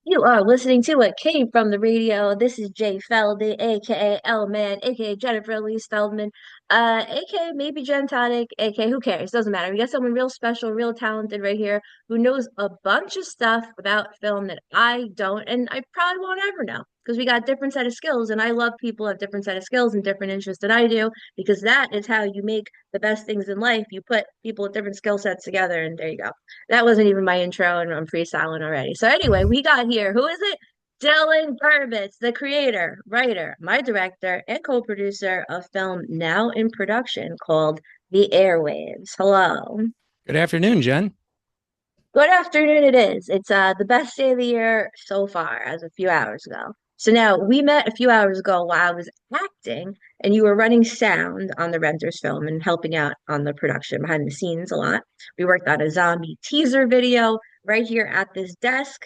You are listening to What Came from the Radio. This is Jay Feldy, aka L Man, aka Jennifer Lee Feldman, aka maybe Jen Tonic, aka who cares? Doesn't matter. We got someone real special, real talented right here who knows a bunch of stuff about film that I don't, and I probably won't ever know because we got different set of skills, and I love people who have different set of skills and different interests than I do because that is how you make the best things in life. You put people with different skill sets together, and there you go. That wasn't even my intro, and I'm freestyling already. So anyway, we got here. Who is it? Dylan Gerbitz, the creator, writer, my director, and co-producer of film now in production called The Airwaves. Hello. Good afternoon, Jen. Good afternoon it is. It's the best day of the year so far, as a few hours ago. So now we met a few hours ago while I was acting, and you were running sound on the Renters film and helping out on the production behind the scenes a lot. We worked on a zombie teaser video right here at this desk.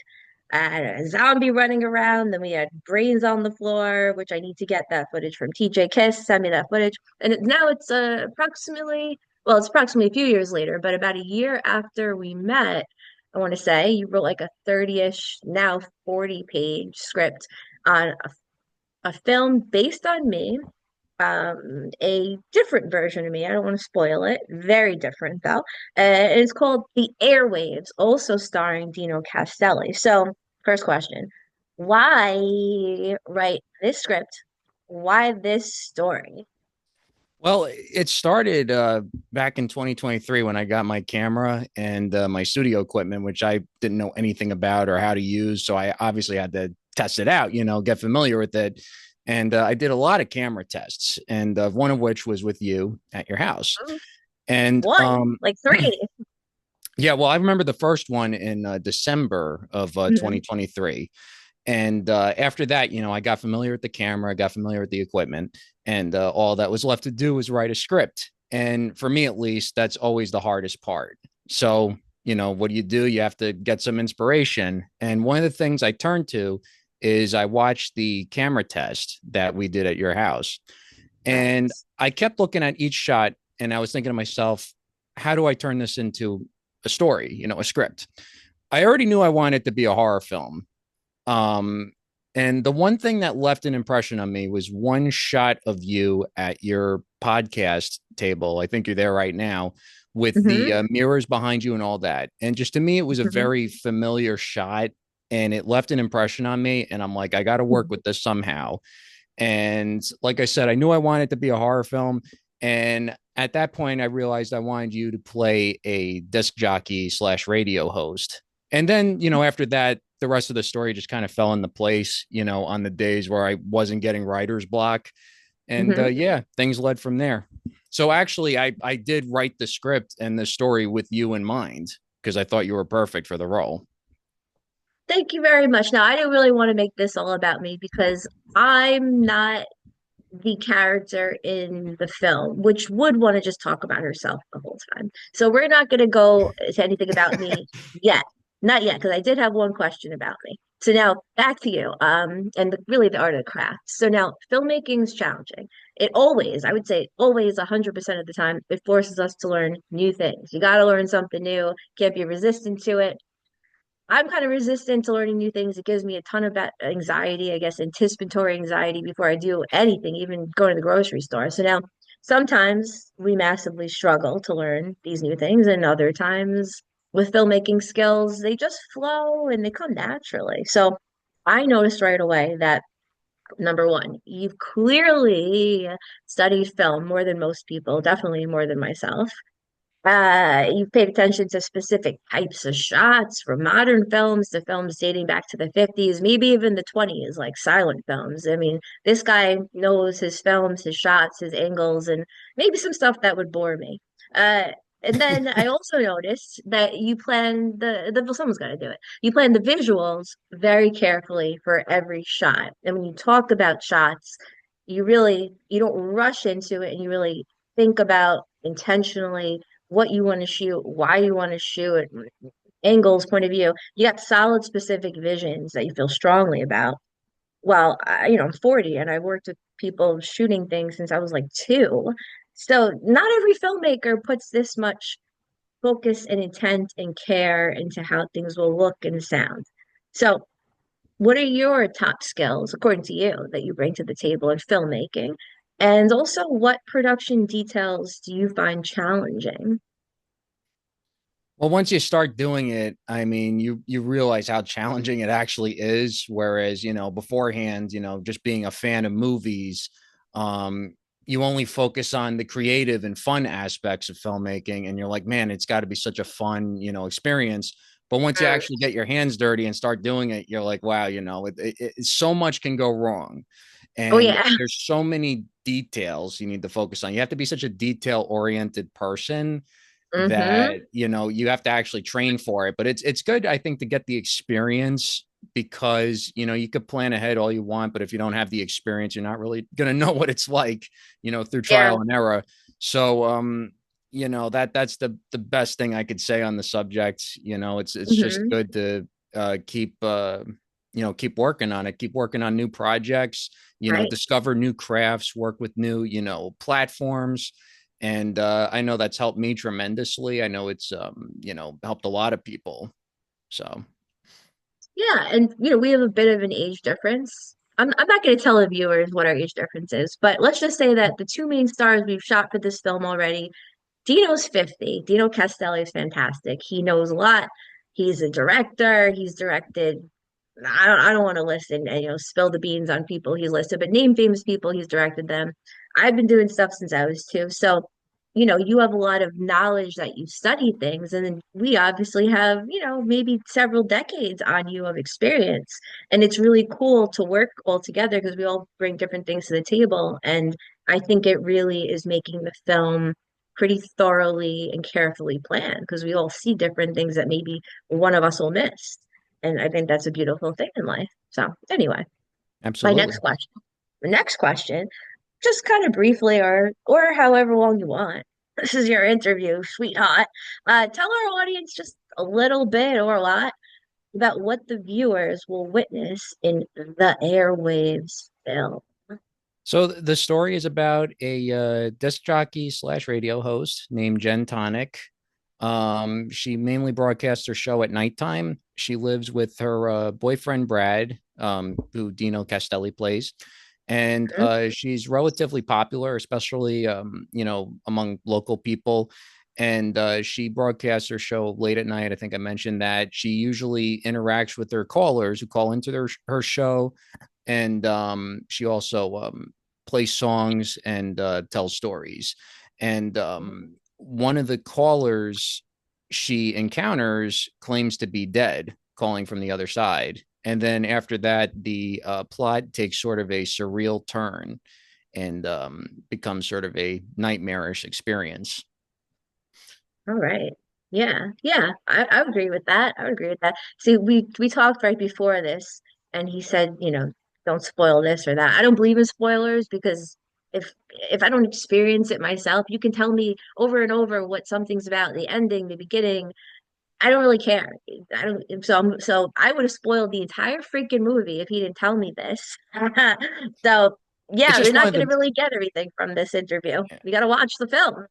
I had a zombie running around, then we had brains on the floor, which I need to get that footage from TJ Kiss, send me that footage. And now it's it's approximately a few years later, but about a year after we met, I want to say you wrote like a 30-ish, now 40-page script on a film based on me, a different version of me. I don't want to spoil it. Very different though. It's called The Airwaves, also starring Dino Castelli. So, first question, why write this script? Why this story? Well, it started back in 2023 when I got my camera and my studio equipment, which I didn't know anything about or how to use. So I obviously had to test it out, get familiar with it. And I did a lot of camera tests, and one of which was with you at your house. And One, like three. yeah, well, I remember the first one in December of Mhm. 2023. And after that, I got familiar with the camera, I got familiar with the equipment, and all that was left to do was write a script. And for me, at least, that's always the hardest part. So, what do? You have to get some inspiration. And one of the things I turned to is I watched the camera test that we did at your house. And Nice. I kept looking at each shot and I was thinking to myself, how do I turn this into a story, a script? I already knew I wanted it to be a horror film. Um, and the one thing that left an impression on me was one shot of you at your podcast table. I think you're there right now with the Hmm. mirrors behind you and all that. And just to me, it was a Hmm. very familiar shot and it left an impression on me. And I'm like, I got to work with this somehow. And like I said, I knew I wanted it to be a horror film. And at that point, I realized I wanted you to play a disc jockey slash radio host. And then, after that, the rest of the story just kind of fell into place, on the days where I wasn't getting writer's block. And Hmm. yeah, things led from there. So actually, I did write the script and the story with you in mind because I thought you were perfect for the role. Thank you very much. Now, I didn't really want to make this all about me because I'm not the character in the film, which would want to just talk about herself the whole time. So we're not going to go to anything about me yet. Not yet, because I did have one question about me. So now back to you, and really the art of the craft. So now filmmaking is challenging. It always, I would say, always 100% of the time, it forces us to learn new things. You got to learn something new. Can't be resistant to it. I'm kind of resistant to learning new things. It gives me a ton of anxiety, I guess, anticipatory anxiety before I do anything, even go to the grocery store. So now sometimes we massively struggle to learn these new things, and other times with filmmaking skills, they just flow and they come naturally. So I noticed right away that number one, you've clearly studied film more than most people, definitely more than myself. You've paid attention to specific types of shots from modern films to films dating back to the 50s, maybe even the 20s, like silent films. I mean, this guy knows his films, his shots, his angles, and maybe some stuff that would bore me. Uh, and then I also noticed that you plan the someone's got to do it. You plan the visuals very carefully for every shot. And when you talk about shots, you don't rush into it and you really think about intentionally what you want to shoot, why you want to shoot, angles, point of view. You got solid, specific visions that you feel strongly about. Well, I'm 40 and I worked with people shooting things since I was like two. So not every filmmaker puts this much focus and intent and care into how things will look and sound. So, what are your top skills, according to you, that you bring to the table in filmmaking? And also, what production details do you find challenging? Well, once you start doing it, I mean, you realize how challenging it actually is. Whereas, beforehand, just being a fan of movies, um, you only focus on the creative and fun aspects of filmmaking, and you're like, man, it's got to be such a fun, experience. But once you Mm. actually get your hands dirty and start doing it, you're like, wow, so much can go wrong, Oh, and yeah. there's so many details you need to focus on. You have to be such a detail oriented person Mm-hmm. that you have to actually train for it. But it's good, I think, to get the experience, because you could plan ahead all you want, but if you don't have the experience, you're not really going to know what it's like, through Yeah. trial and error. So that's the best thing I could say on the subject. It's just Mm-hmm. good to keep working on it, keep working on new projects, Right. discover new crafts, work with new platforms. And I know that's helped me tremendously. I know it's helped a lot of people. So Yeah, and we have a bit of an age difference. I'm not going to tell the viewers what our age difference is, but let's just say that the two main stars we've shot for this film already, Dino's 50. Dino Castelli is fantastic. He knows a lot. He's a director. He's directed. I don't want to list and spill the beans on people he's listed, but name famous people he's directed them. I've been doing stuff since I was two, so you have a lot of knowledge that you study things, and then we obviously have maybe several decades on you of experience, and it's really cool to work all together because we all bring different things to the table, and I think it really is making the film pretty thoroughly and carefully planned because we all see different things that maybe one of us will miss. And I think that's a beautiful thing in life. So anyway, my absolutely. next question. The next question, just kind of briefly or however long you want. This is your interview, sweetheart. Tell our audience just a little bit or a lot about what the viewers will witness in the Airwaves film. So the story is about a disc jockey slash radio host named Jen Tonic. She mainly broadcasts her show at nighttime. She lives with her boyfriend Brad, who Dino Castelli plays, and Mhm. she's relatively popular, especially among local people. And she broadcasts her show late at night. I think I mentioned that she usually interacts with her callers who call into her show, and she also plays songs and tells stories. And one of the callers she encounters claims to be dead, calling from the other side. And then after that, the plot takes sort of a surreal turn and becomes sort of a nightmarish experience. All right. Yeah, yeah, I would agree with that. I would agree with that. See, we talked right before this, and he said, don't spoil this or that. I don't believe in spoilers because if I don't experience it myself, you can tell me over and over what something's about, the ending, the beginning. I don't really care. I don't. So I would have spoiled the entire freaking movie if he didn't tell me this. So It's yeah, they're just one not of going to the really get everything from this interview. We got to watch the film.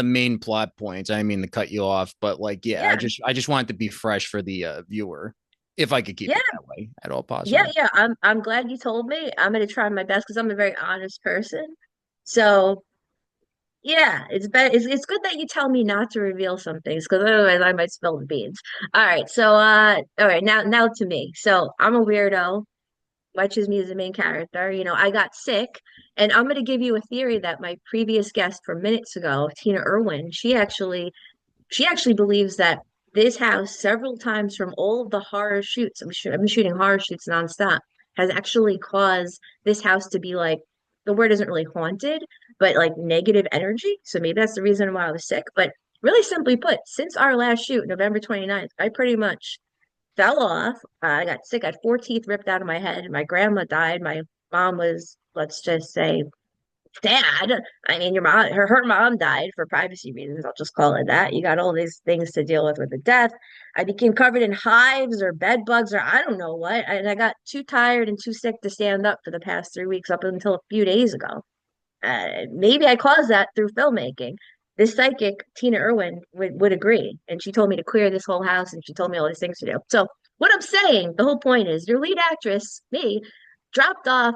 main plot points. I mean to cut you off, but like, yeah, I Yeah. just I just want it to be fresh for the viewer, if I could keep Yeah. it that way at all Yeah, possible. yeah. I'm glad you told me. I'm gonna try my best because I'm a very honest person. So yeah, it's good that you tell me not to reveal some things because otherwise I might spill the beans. All right, so all right, now to me. So I'm a weirdo. Why choose me as the main character? I got sick, and I'm gonna give you a theory that my previous guest from minutes ago, Tina Irwin, she actually believes that this house, several times from all of the horror shoots, I've been shooting horror shoots nonstop, has actually caused this house to be like, the word isn't really haunted, but like negative energy. So maybe that's the reason why I was sick. But really simply put, since our last shoot, November 29th, I pretty much fell off. I got sick. I had four teeth ripped out of my head. My grandma died. My mom was, let's just say, sad. I mean, your mom, her mom died for privacy reasons. I'll just call it that. You got all these things to deal with the death. I became covered in hives or bed bugs or I don't know what. And I got too tired and too sick to stand up for the past 3 weeks up until a few days ago. Maybe I caused that through filmmaking. this psychic, Tina Irwin, would agree. And she told me to clear this whole house and she told me all these things to do. So what I'm saying, the whole point is your lead actress, me, dropped off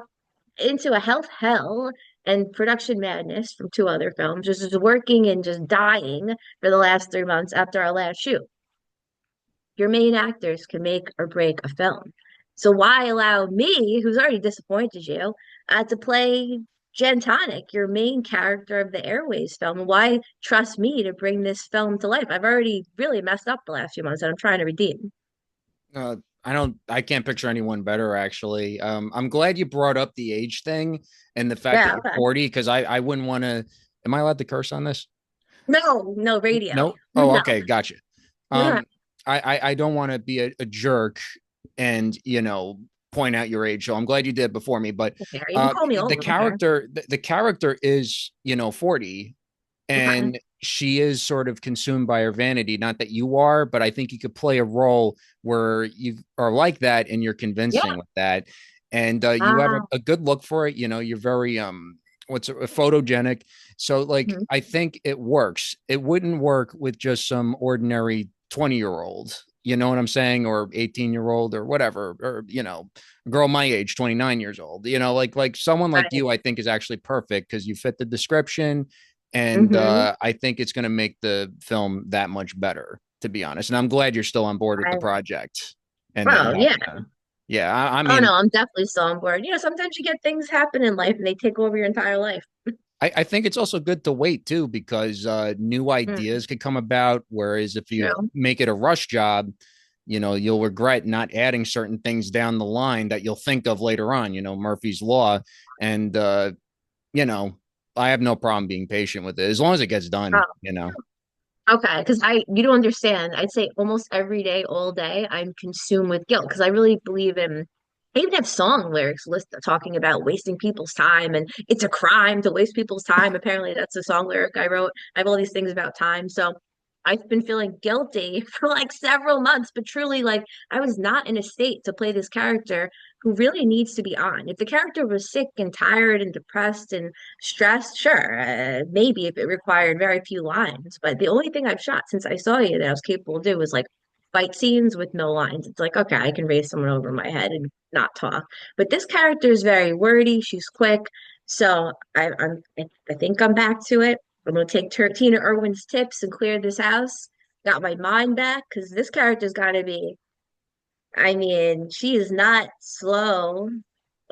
into a health hell and production madness from two other films, just is working and just dying for the last 3 months after our last shoot. Your main actors can make or break a film. So why allow me, who's already disappointed you, to play Jen Tonic, your main character of the Airways film? Why trust me to bring this film to life? I've already really messed up the last few months and I'm trying to redeem. I can't picture anyone better actually. I'm glad you brought up the age thing and the fact that Yeah, you're okay. 40 because I wouldn't want to. Am I allowed to curse on this? No, no radio. No. Oh, No. okay, gotcha. Um, I don't want to be a jerk and point out your age. So I'm glad you did before me. But Okay, you can call me the old, I don't care. character is 40, Okay. and she is sort of consumed by her vanity. Not that you are, but I think you could play a role where you are like that and you're Yeah. convincing with that, and you have Uh, a good look for it. You're very what's photogenic. So like mhm. I think it works. It wouldn't work with just some ordinary 20-year-old. You know what I'm saying? Or 18-year-old or whatever, or a girl my age, 29 years old. Like someone like Right. you, I think is actually perfect because you fit the description, and Hmm. I think it's going to make the film that much better, to be honest. And I'm glad you're still on board with the I, project, and that oh, you yeah. have, yeah. I Oh mean, no, I'm definitely still on board. Sometimes you get things happen in life and they take over your entire life. I think it's also good to wait too because new Mm, ideas could come about. Whereas if you true. make it a rush job, you'll regret not adding certain things down the line that you'll think of later on. Murphy's Law, and you know, I have no problem being patient with it as long as it gets done. Okay, because you don't understand. I'd say almost every day, all day, I'm consumed with guilt because I really believe in. I even have song lyrics list talking about wasting people's time and it's a crime to waste people's time. Apparently, that's a song lyric I wrote. I have all these things about time. So I've been feeling guilty for like several months, but truly, like I was not in a state to play this character who really needs to be on. If the character was sick and tired and depressed and stressed, sure, maybe if it required very few lines. But the only thing I've shot since I saw you that I was capable of doing was like fight scenes with no lines. It's like, okay, I can raise someone over my head and not talk. But this character is very wordy. She's quick. So I think I'm back to it. I'm gonna take Tina Irwin's tips and clear this house. Got my mind back because this character's got to be. I mean, she is not slow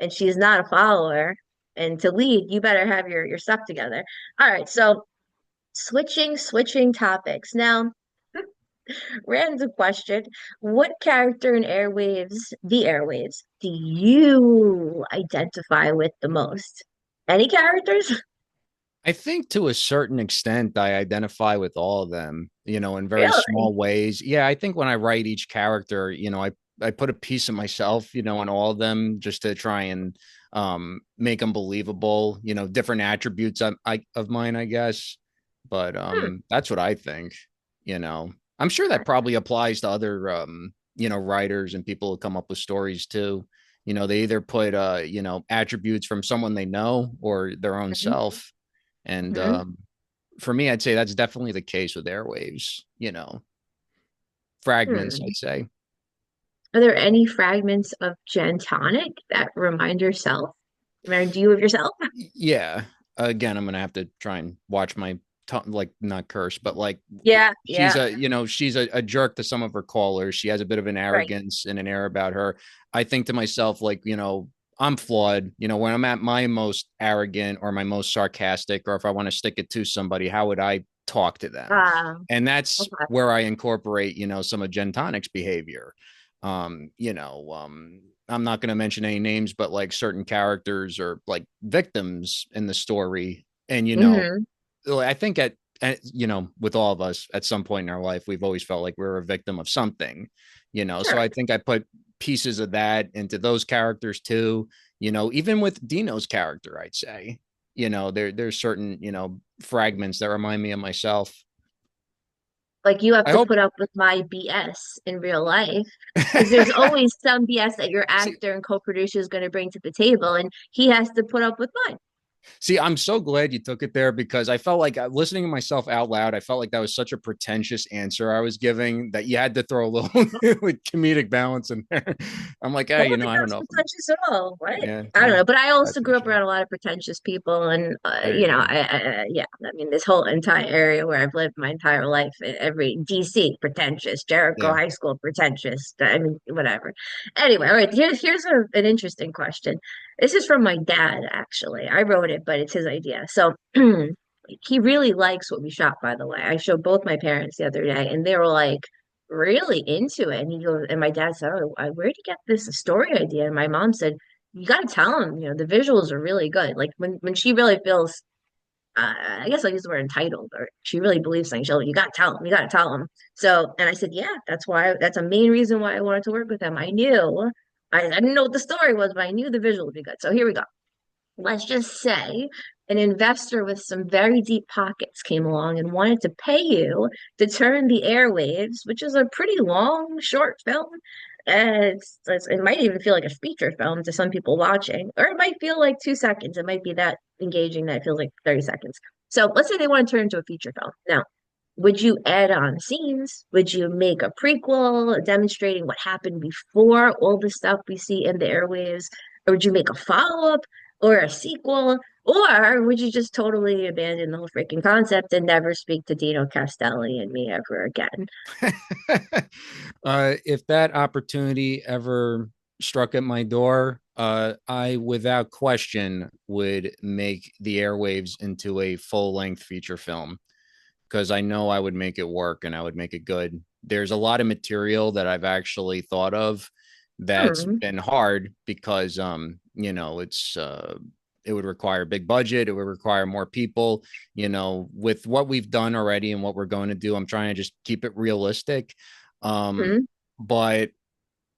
and she's not a follower. And to lead, you better have your stuff together. All right, so switching topics. Now, random question. What character in the airwaves, do you identify with the most? Any characters? I think to a certain extent, I identify with all of them, in very Really? small ways. Yeah, I think when I write each character, I put a piece of myself, in all of them just to try and make them believable, different attributes of mine, I guess. But Hmm. that's what I think, you know. I'm sure that probably applies to other writers and people who come up with stories too. They either put attributes from someone they know or their own Mhm, self. And mhm. for me, I'd say that's definitely the case with airwaves, fragments, Hmm. I'd say. Are there any fragments of Gentonic that remind yourself, remind you of yourself? Yeah. Again, I'm going to have to try and watch my tongue, like not curse, but like Yeah, she's yeah, a jerk to some of her callers. She has a bit of an right. arrogance and an air about her. I think to myself, like, I'm flawed. When I'm at my most arrogant or my most sarcastic, or if I want to stick it to somebody, how would I talk to them? And that's Okay. where I incorporate, some of Gentonic's behavior. I'm not going to mention any names, but like certain characters or like victims in the story. And, Hmm. I think with all of us at some point in our life, we've always felt like we were a victim of something, so Sure. I think I put pieces of that into those characters too, even with Dino's character, I'd say, there's certain, fragments that remind me of myself. Like you have I to hope. put up with my BS in real life because there's always some BS that your See, actor and co-producer is going to bring to the table, and he has to put up with mine. See, I'm so glad you took it there because I felt like listening to myself out loud, I felt like that was such a pretentious answer I was giving that you had to throw a little like comedic balance in there. I'm like, I hey, don't think I don't that's know if I'm, pretentious at all. What? yeah, I don't know, but I I also grew up appreciate it. around a lot of pretentious people, and There you go. yeah. I mean, this whole entire area where I've lived my entire life, every DC pretentious, Jericho Yeah. High School pretentious. I mean, whatever. Anyway, all right. Here's an interesting question. This is from my dad, actually. I wrote it, but it's his idea. So. He really likes what we shot, by the way. I showed both my parents the other day, and they were like really into it. And he goes, and my dad said, "Oh, where'd you get this story idea?" And my mom said, "You got to tell him, the visuals are really good." Like when she really feels, I guess I use the word entitled, or she really believes something, you got to tell him, you got to tell him. So, and I said, "Yeah, that's a main reason why I wanted to work with him. I knew, I didn't know what the story was, but I knew the visual would be good." So here we go. Let's just say an investor with some very deep pockets came along and wanted to pay you to turn the airwaves, which is a pretty long, short film. It might even feel like a feature film to some people watching, or it might feel like 2 seconds. It might be that engaging that it feels like 30 seconds. So let's say they want to turn into a feature film. Now, would you add on scenes? Would you make a prequel demonstrating what happened before all the stuff we see in the airwaves? Or would you make a follow-up or a sequel? Or would you just totally abandon the whole freaking concept and never speak to Dino Castelli and me ever again? If that opportunity ever struck at my door, I, without question, would make the airwaves into a full length feature film because I know I would make it work and I would make it good. There's a lot of material that I've actually thought of that's Hmm. been hard because, it would require a big budget. It would require more people. With what we've done already and what we're going to do, I'm trying to just keep it realistic. Um, Hmm. but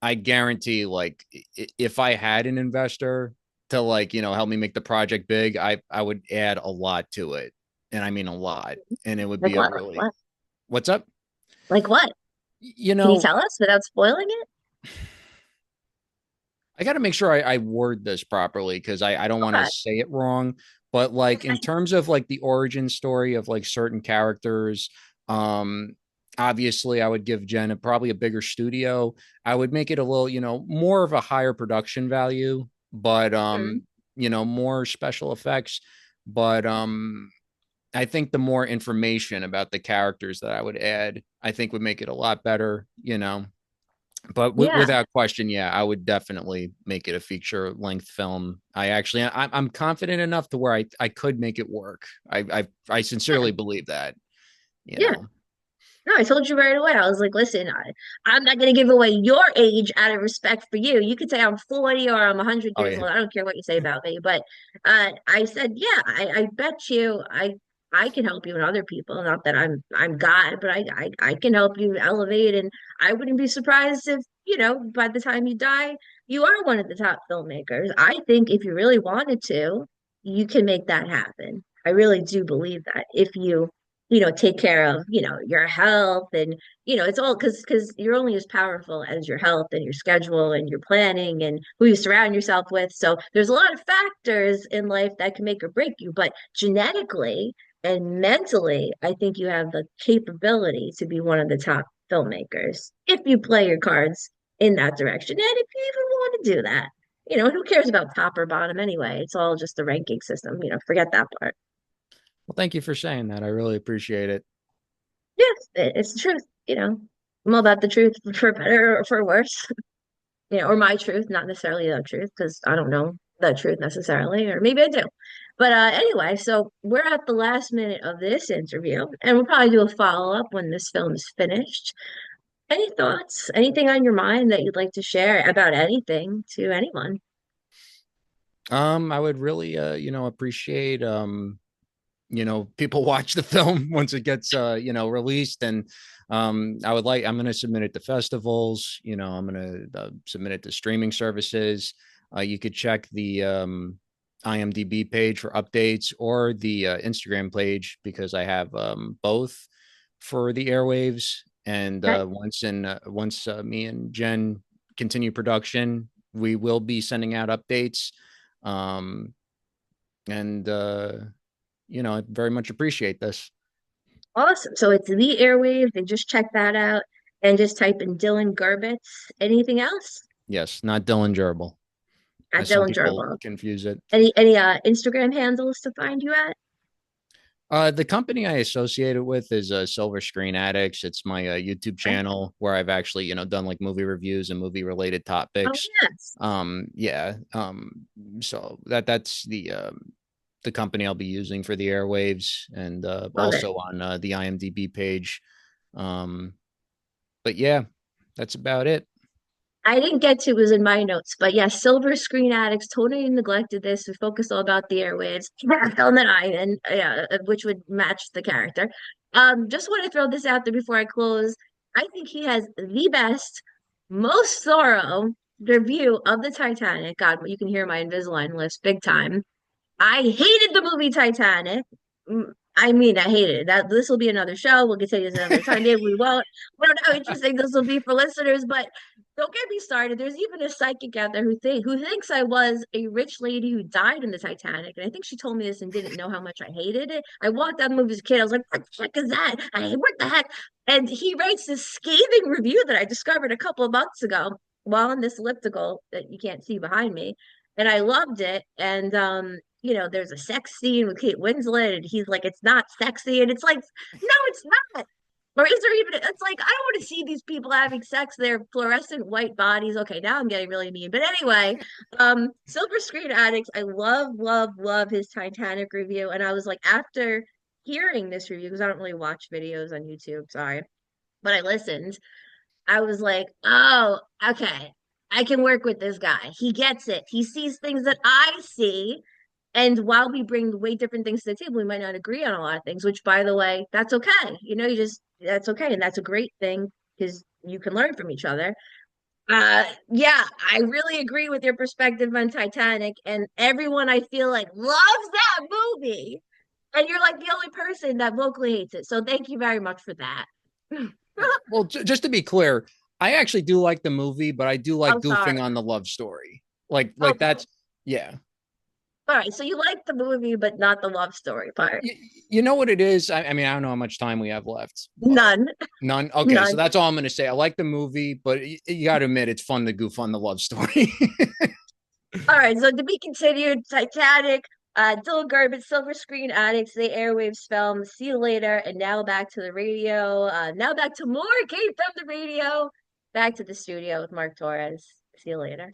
I guarantee, like, if I had an investor to like, help me make the project big, I would add a lot to it, and I mean a lot, and it would Like be a what? Like really what? what's up. Like what? You Can you know, tell us without spoiling it? I got to make sure I word this properly because I don't want to Okay. say it wrong. But like in Okay. terms of like the origin story of like certain characters, um, obviously I would give Jen probably a bigger studio. I would make it a little, more of a higher production value, but Hmm. more special effects. But I think the more information about the characters that I would add, I think would make it a lot better. But Yeah. without question, yeah, I would definitely make it a feature length film. I'm confident enough to where I could make it work. I Yeah. sincerely believe that, you Yeah. know. No, I told you right away. I was like, listen, I'm not going to give away your age out of respect for you. You could say I'm 40 or I'm 100 Oh years yeah. old. I don't care what you say about me. But I said, yeah, I bet you I can help you and other people. Not that I'm God, but I can help you elevate. And I wouldn't be surprised if, by the time you die, you are one of the top filmmakers. I think if you really wanted to, you can make that happen. I really do believe that if you take care of, your health and, it's all because you're only as powerful as your health and your schedule and your planning and who you surround yourself with. So there's a lot of factors in life that can make or break you, but genetically and mentally, I think you have the capability to be one of the top filmmakers if you play your cards in that direction. And if you even want to do that, who cares about top or bottom anyway? It's all just the ranking system, forget that part. Well, thank you for saying that. I really appreciate it. Yes, it's the truth. I'm all about the truth for better or for worse. Or my truth, not necessarily the truth, because I don't know the truth necessarily, or maybe I do. But anyway, so we're at the last minute of this interview, and we'll probably do a follow-up when this film is finished. Any thoughts? Anything on your mind that you'd like to share about anything to anyone? I would really appreciate people watch the film once it gets released, and I'm going to submit it to festivals. I'm going to submit it to streaming services. You could check the IMDb page for updates or the Instagram page because I have both for the airwaves. And Okay. once me and Jen continue production, we will be sending out updates. um And I very much appreciate this. Awesome. So it's the airwaves, and just check that out and just type in Dylan Gerbitz. Anything else? Yes, not Dylan Gerbil, At as some Dylan people Gerbil. confuse it. Any Instagram handles to find you at? The company I associated with is Silver Screen Addicts. It's my YouTube Okay. channel where I've actually, done like movie reviews and movie related Oh topics. yes. Yeah. So that's the company I'll be using for the airwaves, and Love it. also on the IMDb page. Um, but yeah, that's about it. I didn't get to, it was in my notes, but yes, Silver Screen Addicts totally neglected this. We focused all about the airwaves, film and I, and yeah, which would match the character. Just want to throw this out there before I close. I think he has the best, most thorough review of the Titanic. God, you can hear my Invisalign list big time. I hated the movie Titanic. I mean, I hated it. That this will be another show. We'll continue this another time. Maybe we won't. I don't know how interesting this will be for listeners, but don't get me started. There's even a psychic out there who thinks I was a rich lady who died in the Titanic, and I think she told me this and didn't know how much I hated it. I walked out the movie as a kid. I was like, "What the heck is that? What the heck?" And he writes this scathing review that I discovered a couple of months ago while on this elliptical that you can't see behind me, and I loved it. And there's a sex scene with Kate Winslet, and he's like, it's not sexy. And it's like, no, it's not. Or is there even, it's like, I don't want to see these people having sex, their fluorescent white bodies. Okay, now I'm getting really mean. But anyway, Silver Screen Addicts, I love, love, love his Titanic review. And I was like, after hearing this review, because I don't really watch videos on YouTube, sorry, but I listened, I was like, oh, okay. I can work with this guy. He gets it. He sees things that I see. And while we bring way different things to the table, we might not agree on a lot of things, which, by the way, that's okay. That's okay. And that's a great thing because you can learn from each other. Yeah, I really agree with your perspective on Titanic. And everyone I feel like loves that movie. And you're like the only person that vocally hates it. So thank you very much for that. Well, just to be clear, I actually do like the movie, but I do like I'm sorry. goofing on the love story. Like Okay. that's yeah. All right. So you like the movie, but not the love story part. You know what it is? I mean, I don't know how much time we have left, but None. none. Okay, so None. that's all I'm going to say. I like the movie, but you got to admit it's fun to goof on the love story. All right, so to be continued, Titanic, Dylan Gerbitz, Silver Screen Addicts, the Airwaves film. See you later. And now back to the radio. Now back to more Kate from the radio. Back to the studio with Mark Torres. See you later.